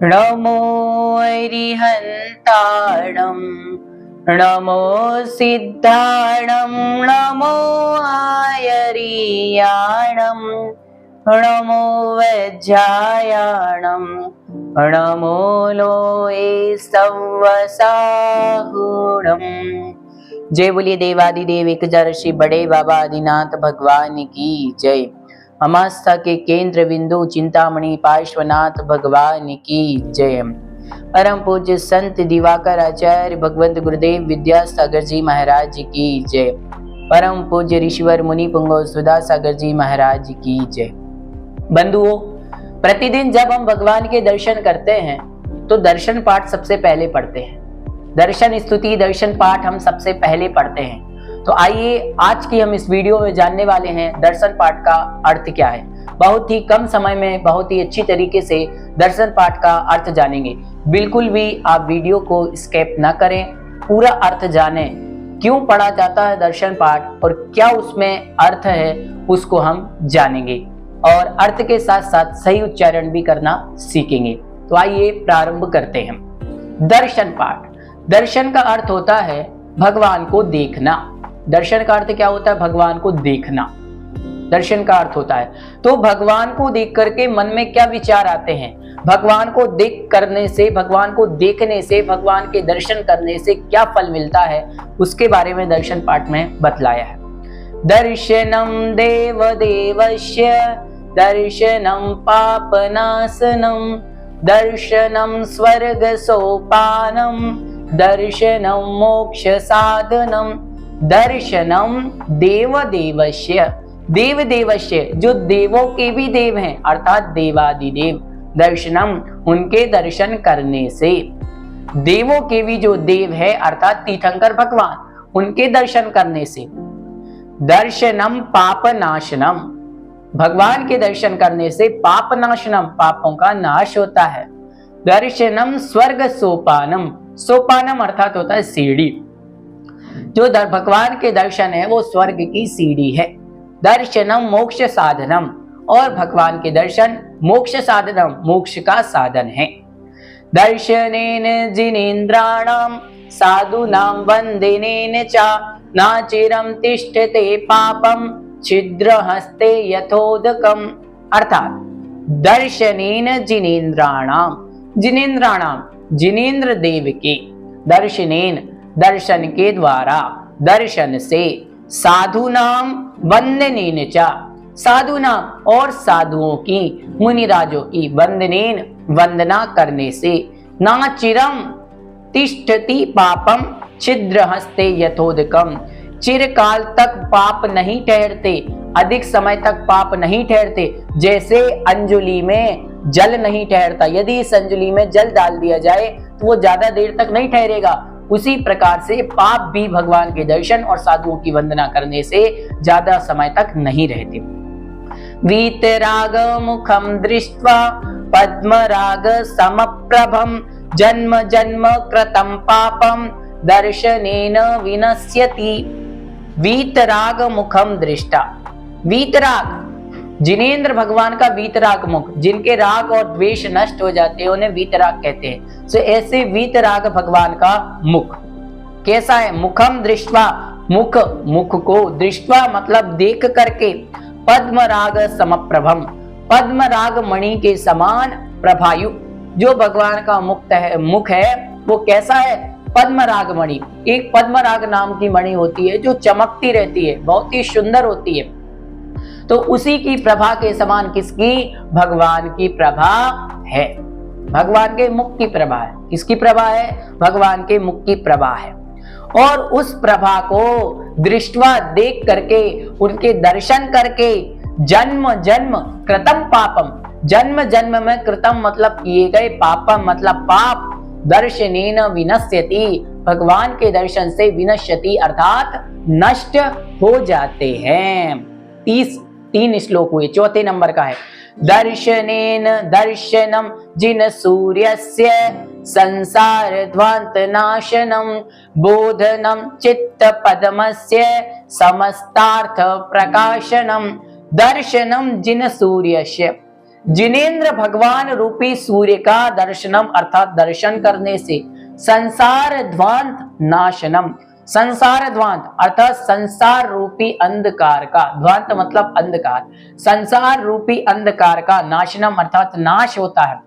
नमो अरिहन्ताणं नमो सिद्धाणं नमो आयर्याणं नमो वज्रायाणं नमो लोये सव्वसाहुणम्। जय बोलिए देवादिदेव एक हजार श्री बड़े बाबा आदिनाथ भगवान की जय। आस्था के केंद्र बिंदु चिंतामणि पार्श्वनाथ भगवान की जय। परम पूज्य संत दिवाकर आचार्य भगवंत गुरुदेव विद्यासागर जी महाराज की जय। परम पूज्य ऋषिवर मुनि पुंगव सुधा सागर जी महाराज की जय। बंधुओं, प्रतिदिन जब हम भगवान के दर्शन करते हैं तो दर्शन पाठ सबसे पहले पढ़ते हैं। दर्शन स्तुति दर्शन पाठ हम सबसे पहले पढ़ते हैं। तो आइए आज की हम इस वीडियो में जानने वाले हैं दर्शन पाठ का अर्थ क्या है। बहुत ही कम समय में बहुत ही अच्छी तरीके से दर्शन पाठ का अर्थ जानेंगे। बिल्कुल भी आप वीडियो को स्किप ना करें, पूरा अर्थ जानें। क्यों पढ़ा जाता है दर्शन पाठ और क्या उसमें अर्थ है उसको हम जानेंगे और अर्थ के साथ साथ सही उच्चारण भी करना सीखेंगे। तो आइए प्रारंभ करते हैं। दर्शन पाठ। दर्शन का अर्थ होता है भगवान को देखना। दर्शन का अर्थ क्या होता है? भगवान को देखना दर्शन का अर्थ होता है। तो भगवान को देख करके मन में क्या विचार आते हैं, भगवान को देख करने से, भगवान को देखने से, भगवान के दर्शन करने से क्या फल मिलता है, उसके बारे में दर्शन पाठ में बतलाया है। दर्शनम देव देवस्य दर्शनम पापनाशनम दर्शनम स्वर्ग सोपानम दर्शनम मोक्ष साधनम दर्शनम देव देवस्य। देव देवस्य जो देवों के भी देव हैं अर्थात देवादिदेव। दर्शनम उनके दर्शन करने से। देवों के भी जो देव है अर्थात तीर्थंकर भगवान, उनके दर्शन करने से। दर्शनम पाप नाशनम भगवान के दर्शन करने से पाप नाशनम पापों का नाश होता है। दर्शनम स्वर्ग सोपानम सोपानम अर्थात होता है सीढ़ी। जो भगवान के दर्शन है वो स्वर्ग की सीढ़ी है। दर्शनम मोक्ष साधनम और भगवान के दर्शन मोक्ष साधनम मोक्ष का साधन है। दर्शनेन जिनेन्द्राणाम साधूनां वंदनेन च नाचिरं तिष्ठते पापम छिद्र हस्ते यथोदकम। अर्थात दर्शनेन जिनेन्द्राणाम, जिनेन्द्राणाम जिनेन्द्र देव के, दर्शनेन दर्शन के द्वारा, दर्शन से, साधु नाम वंदनेन च साधु नाम और साधुओं की, मुनिराजों की, वंदनेन वंदना करने से, नाचिरम तिष्ठति पापम छिद्र हस्ते यथोदकम चिरकाल तक पाप नहीं ठहरते, अधिक समय तक पाप नहीं ठहरते। जैसे अंजुली में जल नहीं ठहरता, यदि इस अंजुली में जल डाल दिया जाए तो वो ज्यादा देर तक नहीं ठहरेगा, उसी प्रकार से पाप भी भगवान के दर्शन और साधुओं की वंदना करने से ज्यादा समय तक नहीं रहते। वीतराग मुखम दृष्ट्वा पद्मराग समप्रभम जन्म जन्म कृतं पापम दर्शनेन विनश्यति। वीतराग मुखम दृष्टा। वीतराग जिनेन्द्र भगवान का वीतराग मुख, जिनके राग और द्वेष नष्ट हो जाते हैं उन्हें वीतराग कहते हैं। तो ऐसे वीतराग भगवान का मुख कैसा है? मुखम दृष्ट्वा मुख, मुख को दृष्ट्वा मतलब देख करके, पद्मराग समप्रभम पद्मराग मणि के समान प्रभायु। जो भगवान का मुख है वो कैसा है? पद्मराग मणि। एक पद्मराग नाम की मणि होती है जो चमकती रहती है, बहुत ही सुंदर होती है। तो उसी की प्रभा के समान किसकी? भगवान की प्रभा है। भगवान के मुख की प्रभा है। किसकी प्रभा है? भगवान के मुख की प्रभा है। और उस प्रभा को दृष्टवा देख करके, उनके दर्शन करके, जन्म जन्म कृतम पापम, जन्म जन्म में कृतम मतलब किए गए, पापम मतलब पाप, दर्शनेन विनश्यति भगवान के दर्शन से, विनश्यति अर्थात नष्ट हो जाते हैं। 3 श्लोक हुए, चौथे नंबर का है। दर्शनेन दर्शनम जिन सूर्यस्य संसार ध्वांत नाशनम बोधनम चित्त पद्मस्य समस्तार्थ प्रकाशनम। दर्शनम जिन सूर्यस्य, जिनेंद्र भगवान रूपी सूर्य का दर्शनम अर्थात दर्शन करने से संसार ध्वांत नाशनम, संसार ध्वांत अर्थात संसार रूपी अंधकार का, ध्वांत मतलब अंधकार, संसार रूपी अंधकार का नाशनम अर्थात नाश होता है।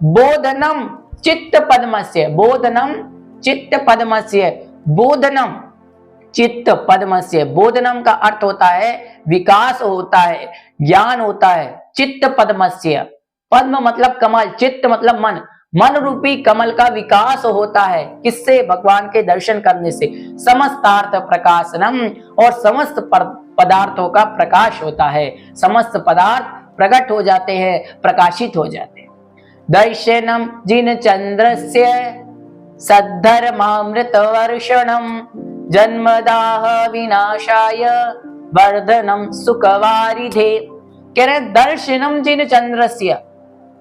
बोधनम चित्त पद्मस्य, बोधनम चित्त पद्मस्य, बोधनम चित्त पद्मस्य, बोधनम का अर्थ होता है विकास होता है, ज्ञान होता है। चित्त पद्मस्य, पद्म मतलब कमल, चित्त मतलब मन, मन रूपी कमल का विकास होता है किससे? भगवान के दर्शन करने से। समस्तार्थ प्रकाशनम और समस्त पदार्थों का प्रकाश होता है, समस्त पदार्थ प्रकट हो जाते हैं, प्रकाशित हो जाते हैं। दर्शनम जिन चंद्रस्य सद्धर्मामृत वर्षणम जन्मदाह विनाशाय वर्धनम सुखवारिधे। कह रहे दर्शनम जिन चंद्रस्य,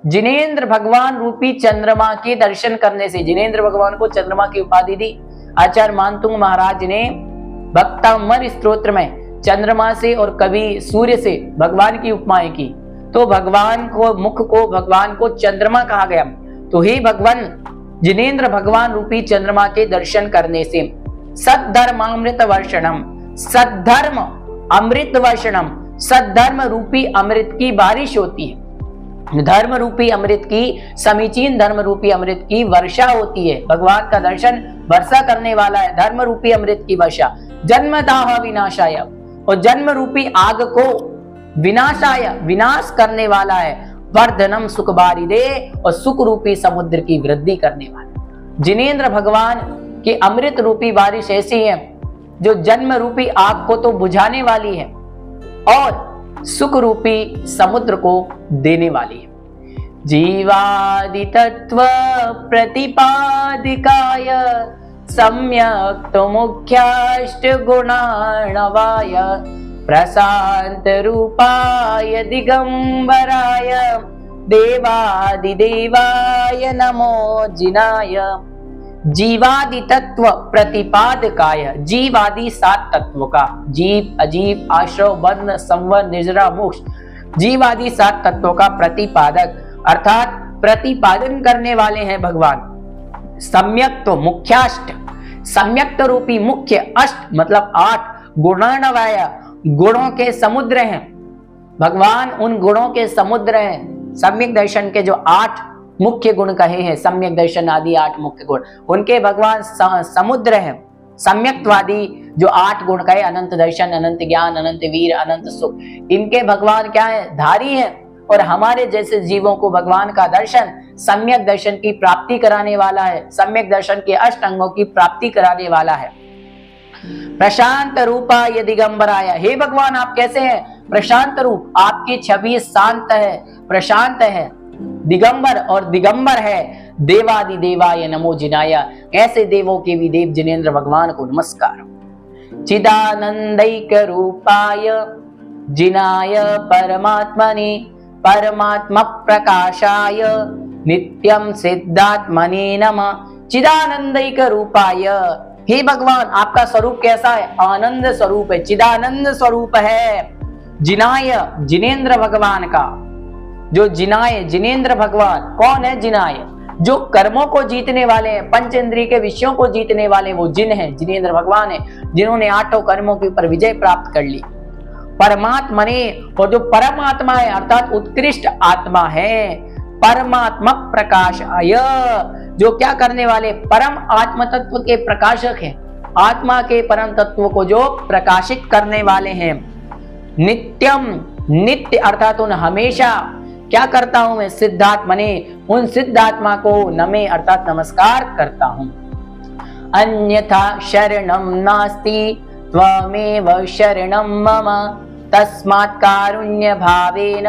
जिनेंद्र भगवान रूपी चंद्रमा के दर्शन करने से, जिनेंद्र भगवान को चंद्रमा की उपाधि दी आचार्य मानतुंग महाराज ने भक्तामर स्तोत्र में चंद्रमा से और कभी सूर्य से भगवान की उपमाएं की। तो भगवान को, मुख को भगवान को चंद्रमा कहा गया। तो हे भगवान जिनेंद्र भगवान रूपी चंद्रमा के दर्शन करने से सद्धर्मामृत वर्षणम, सद्धर्म अमृत वर्षणम, सद्धर्म रूपी अमृत की बारिश होती है, धर्म रूपी अमृत की, समीचीन धर्म रूपी अमृत की वर्षा होती है। भगवान का दर्शन वर्षा करने वाला है, धर्म रूपी अमृत की वर्षा। जन्मदाह विनाशाय, और जन्म रूपी आग को विनाशाय विनाश करने वाला है। वर्धनम सुख बारिदे, और सुख रूपी समुद्र की वृद्धि करने वाला। जिनेंद्र भगवान की अमृत रूपी बारिश ऐसी है जो जन्म रूपी आग को तो बुझाने वाली है और सुख रूपी समुद्र को देने वाली है। जीवादि तत्व प्रतिपादिकाय सम्यक तो मुख्याष्ट गुणार्णवाय प्रशांत रूपाय दिगंबराय देवादिदेवाय नमो जिनाय। जीवादि तत्व प्रतिपादकाय, जीवादि 7 तत्वों का, जीव अजीव आश्रव बंध संवर निर्जरा मोक्ष, जीवादि 7 तत्वों का प्रतिपादक अर्थात प्रतिपादन करने वाले हैं भगवान। सम्यक तो मुख्याष्ट, सम्यक रूपी मुख्य, अष्ट मतलब 8, गुणार्णवाय गुणों के समुद्र हैं भगवान, उन गुणों के समुद्र हैं। सम्यक दर्शन के जो 8 मुख्य गुण कहे हैं, सम्यक दर्शन आदि 8 मुख्य गुण, उनके भगवान समुद्र हैं। सम्यक्त्वादी जो 8 गुण कहे, अनंत दर्शन, अनंत ज्ञान, अनंत वीर, अनंत सुख, इनके भगवान क्या है? धारी हैं। और हमारे जैसे जीवों को भगवान का दर्शन सम्यक दर्शन की प्राप्ति कराने वाला है, सम्यक दर्शन के 8 अंगों की प्राप्ति कराने वाला है। प्रशांत रूपा ये दिगंबराय, हे भगवान आप कैसे हैं? प्रशांत रूप, आपकी छवि शांत है, प्रशांत है, दिगंबर और दिगंबर है। देवादि देवाय नमो जिनाय, ऐसे देवों के भी देव जिनेंद्र भगवान को नमस्कार। चिदानंदैक रूपाय जिनाय परमात्मने परमात्मा प्रकाशाय नित्यम सिद्धात्मने नमः। चिदानंदैक रूपाय, हे भगवान आपका स्वरूप कैसा है? आनंद स्वरूप है, चिदानंद स्वरूप है। जिनाय जिनेंद्र भगवान का, जो जिनाय जिनेंद्र भगवान कौन है? जिनाय जो कर्मों को जीतने वाले हैं, पंच इंद्रिय के विषयों को जीतने वाले वो जिन हैं, जिनेंद्र भगवान है, जिन्होंने 8 कर्मों के ऊपर विजय प्राप्त कर ली। परमात्मा ने, और जो परमात्मा है अर्थात उत्कृष्ट आत्मा है, परमात्मा प्रकाशाय जो क्या करने वाले? परम आत्म तत्व के प्रकाशक हैं, आत्मा के परम तत्व को जो प्रकाशित करने वाले हैं। नित्यम नित्य अर्थात उन हमेशा क्या करता हूं मैं? सिद्धात्मने उन सिद्धात्मा को नमे अर्थात नमस्कार करता हूं। अन्यथा शरणम नास्ति त्वमेव शरणम मम तस्मात् कारुण्य भावेन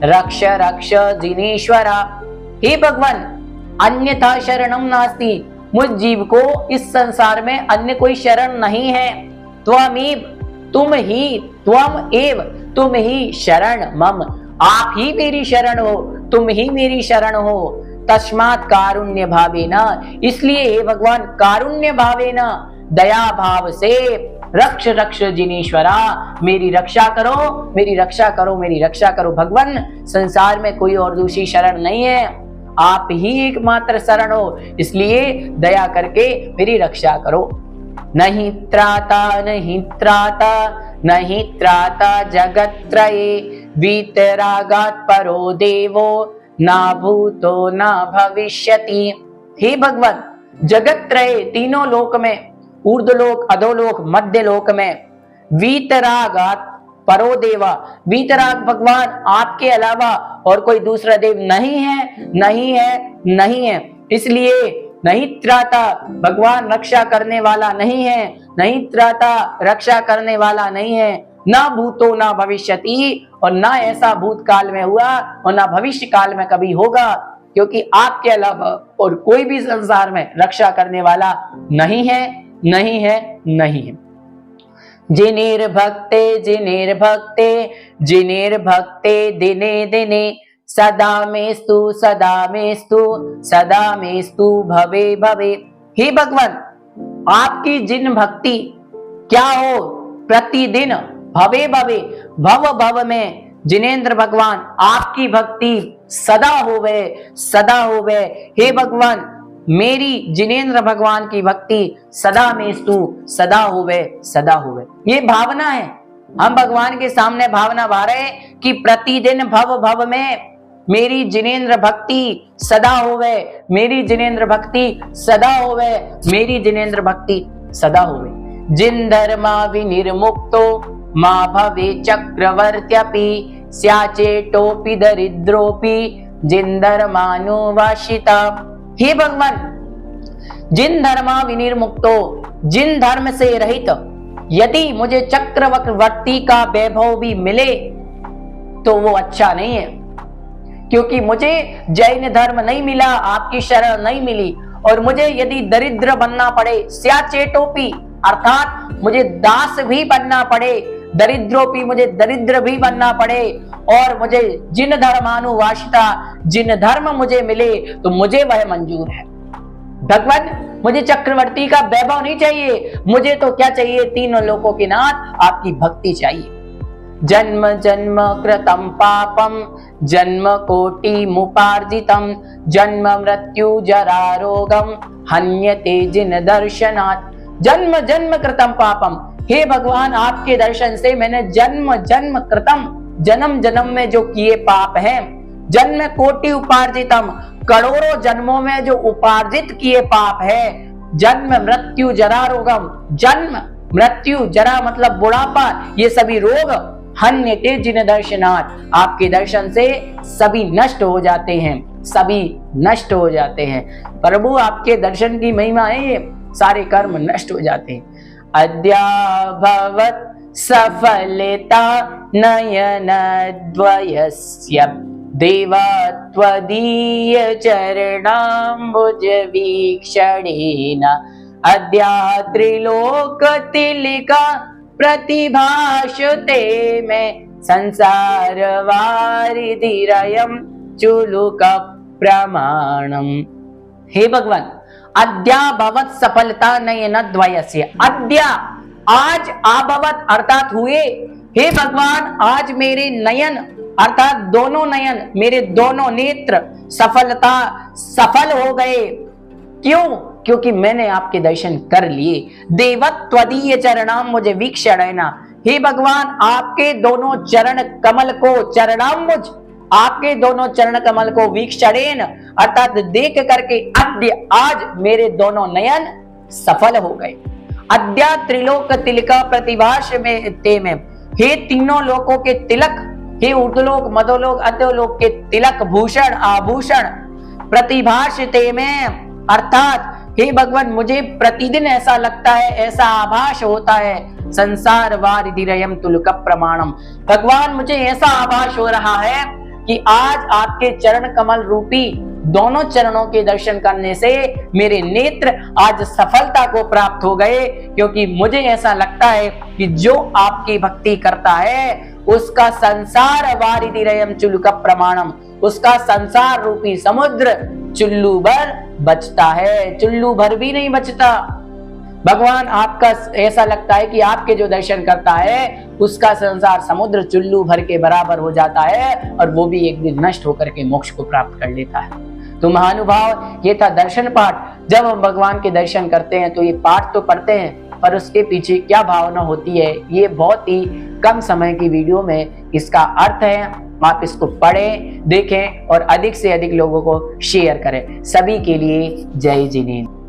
रक्ष रक्ष जिनेश्वरा। हे भगवान अन्यथा शरणम नास्ति, मुझ जीव को इस संसार में अन्य कोई शरण नहीं है। त्वमेव तुम ही, त्वम एव तुम ही शरण मम, आप ही मेरी शरण हो, तुम ही मेरी शरण हो। तस्मात् कारुण्य भावेन, इसलिए हे भगवान कारुण्य भावेन दया भाव से रक्ष रक्ष जिनेश्वरा, मेरी रक्षा करो, मेरी रक्षा करो, मेरी रक्षा करो। भगवान, संसार में कोई और दूसरी शरण नहीं है, आप ही एकमात्र शरण हो, इसलिए दया करके मेरी रक्षा करो। नहीं त्राता नहीं त्राता नहीं त्राता जगत्त्रये, वीतरागात् परो देवो ना भूतो ना भविष्यति। हे भगवान, जगत्त्रये तीनों लोक में, ऊर्ध्वलोक, अधोलोक, मध्य लोक में, वीतरागात् परो देवा, वीतराग भगवान आपके अलावा और कोई दूसरा देव नहीं है, नहीं है, नहीं है। इसलिए नहीं त्राता, भगवान रक्षा करने वाला नहीं है, नहीं त्राता रक्षा करने वाला नहीं है, ना भूतो ना भविष्यति, और ना ऐसा भूतकाल में हुआ और ना भविष्य काल में कभी होगा, क्योंकि आपके अलावा और कोई भी संसार में रक्षा करने वाला नहीं है, नहीं है, नहीं है। जिनेर्भक्ते जिनेर्भक्ते जिनेर्भक्ते दिने दिने, सदा मेस्तु सदा मेस्तु सदा मेस्तु भवे भवे। हे भगवान, आपकी जिन भक्ति क्या हो प्रतिदिन, भवे भवे, भव भव में जिनेंद्र भगवान आपकी भक्ति सदा होवे, सदा होवे। हे भगवान, मेरी जिनेंद्र भगवान की भक्ति सदा मेस्तु, सदा होवे, सदा होवे। ये भावना है, हम भगवान के सामने भावना भा रहे कि प्रतिदिन भव भव में मेरी जिनेंद्र भक्ति सदा होवे, मेरी जिनेंद्र भक्ति सदा होवे, मेरी जिनेंद्र भक्ति सदा होवे। जिन धर्मा विनिर्मुक्तो मा भवे चक्रवर्त्यपि, स्याचेटोपि दरिद्रोपि जिन धर्मानुवासिता। हे भगवान, जिन धर्मा विनिर्मुक्तो, जिन धर्म से रहित, यदि मुझे चक्रवर्ती का वैभव भी मिले तो वो अच्छा नहीं है, क्योंकि मुझे जैन धर्म नहीं मिला, आपकी शरण नहीं मिली, और मुझे यदि दरिद्र बनना पड़े, स्याचेटोपी अर्थात मुझे दास भी बनना पड़े, दरिद्रोपी मुझे दरिद्र भी बनना पड़े, और मुझे जिन धर्मानुवासिता, जिन धर्म मुझे मिले तो मुझे वह मंजूर है। भगवान, मुझे चक्रवर्ती का वैभव नहीं चाहिए, मुझे तो क्या चाहिए, तीनों लोकों के नाथ आपकी भक्ति चाहिए। जन्म जन्म कृतं पापम जन्म कोटि मुपार्जितम, जन्म मृत्यु जरा रोगम हन्यते जिन दर्शनात्। जन्म जन्म कृतं पापम, हे भगवान, आपके दर्शन से मैंने जन्म जन्म कृतम, जन्म जन्म में जो किए पाप हैं, जन्म कोटि उपार्जितम, करोड़ों जन्मों में जो उपार्जित किए पाप है, जन्म मृत्यु जरा रोगम, जन्म मृत्यु जरा मतलब बुढ़ापा, ये सभी रोग हन्यते जिन दर्शनात्, आपके दर्शन से सभी नष्ट हो जाते हैं, सभी नष्ट हो जाते हैं। प्रभु, आपके दर्शन की महिमा है, ये सारे कर्म नष्ट हो जाते हैं। अद्याभवत् सफलता नयनद्वयस्य, देवा त्वदीय चरणाम्बुज वीक्षणेन, अद्या त्रिलोकतिलका प्रतिभाषते में, संसार वारिधिरयं चुलुक प्रमाणम। हे भगवान, अद्या भवत् सफलता नयन द्वयस्य, अद्या आज आभवत अर्थात हुए, हे भगवान, आज मेरे नयन अर्थात दोनों नयन, मेरे दोनों नेत्र सफलता सफल हो गए। क्यों? क्योंकि मैंने आपके दर्शन कर लिए। देवत्वदीय चरणाम मुझे वीक्षणेना, हे भगवान, आपके दोनों चरण कमल को, चरणाम्बुज, आपके दोनों चरण कमल को वीक्षणेन अर्थात देख करके, अद्य आज मेरे दोनों नयन सफल हो गए। अद्या त्रिलोक तिलका प्रतिभाष में ते में, हे तीनों लोकों के तिलक, हे ऊर्ध्वलोक, मधोलोक, अधोलोक के तिलक, भूषण, आभूषण, प्रतिभाष ते में अर्थात हे भगवान, मुझे प्रतिदिन ऐसा लगता है, ऐसा आभास होता है, संसार वारिधिरयं तुलक प्रमाणम। भगवान, मुझे ऐसा आभास हो रहा है कि आज आपके चरण कमल रूपी दोनों चरणों के दर्शन करने से मेरे नेत्र आज सफलता को प्राप्त हो गए, क्योंकि मुझे ऐसा लगता है कि जो आपकी भक्ति करता है उसका संसार वारिधिरयं चुल्लुक प्रमाणम, उसका संसार रूपी समुद्र चुल्लू भर बचता है, चुल्लू भर भी नहीं बचता। भगवान आपका ऐसा लगता है कि आपके जो दर्शन करता है उसका संसार समुद्र चुल्लू भर के बराबर हो जाता है और वो भी एक दिन नष्ट होकर के मोक्ष को प्राप्त कर लेता है। तो महानुभाव, ये था दर्शन पाठ। जब हम भगवान के दर्शन करते हैं तो ये पाठ तो पढ़ते हैं, पर उसके पीछे क्या भावना होती है ये बहुत ही कम समय की वीडियो में इसका अर्थ है। आप इसको पढ़ें, देखें और अधिक से अधिक लोगों को शेयर करें। सभी के लिए जय जिनेन्द्र।